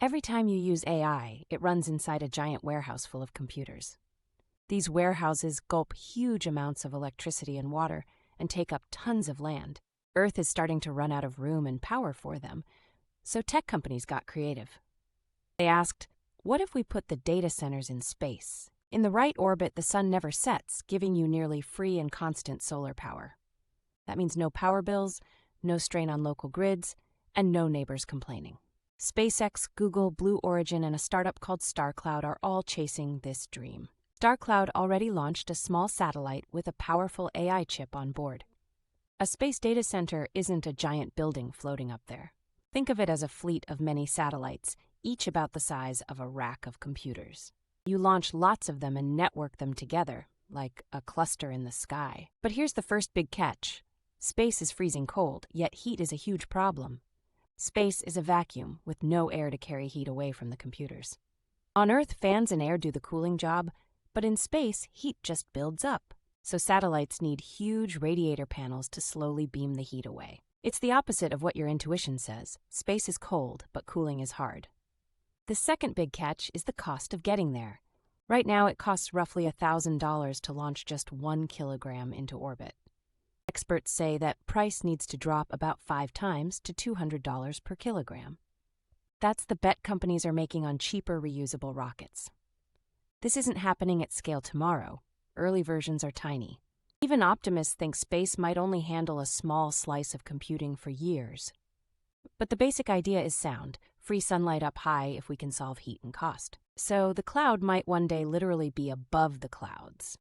Every time you use AI, it runs inside a giant warehouse full of computers. These warehouses gulp huge amounts of electricity and water and take up tons of land. Earth is starting to run out of room and power for them, so tech companies got creative. They asked, what if we put the data centers in space? In the right orbit, the sun never sets, giving you nearly free and constant solar power. That means no power bills, no strain on local grids, and no neighbors complaining. SpaceX, Google, Blue Origin, and a startup called StarCloud are all chasing this dream. StarCloud already launched a small satellite with a powerful AI chip on board. A space data center isn't a giant building floating up there. Think of it as a fleet of many satellites, each about the size of a rack of computers. You launch lots of them and network them together, like a cluster in the sky. But here's the first big catch. Space is freezing cold, yet heat is a huge problem. Space is a vacuum with no air to carry heat away from the computers. On Earth, fans and air do the cooling job, but in space, heat just builds up. So satellites need huge radiator panels to slowly beam the heat away. It's the opposite of what your intuition says. Space is cold, but cooling is hard. The second big catch is the cost of getting there. Right now, it costs roughly $1,000 to launch just 1 kilogram into orbit. Experts say that price needs to drop about 5 times to $200 per kilogram. That's the bet companies are making on cheaper reusable rockets. This isn't happening at scale tomorrow. Early versions are tiny. Even optimists think space might only handle a small slice of computing for years. But the basic idea is sound: free sunlight up high if we can solve heat and cost. So the cloud might one day literally be above the clouds.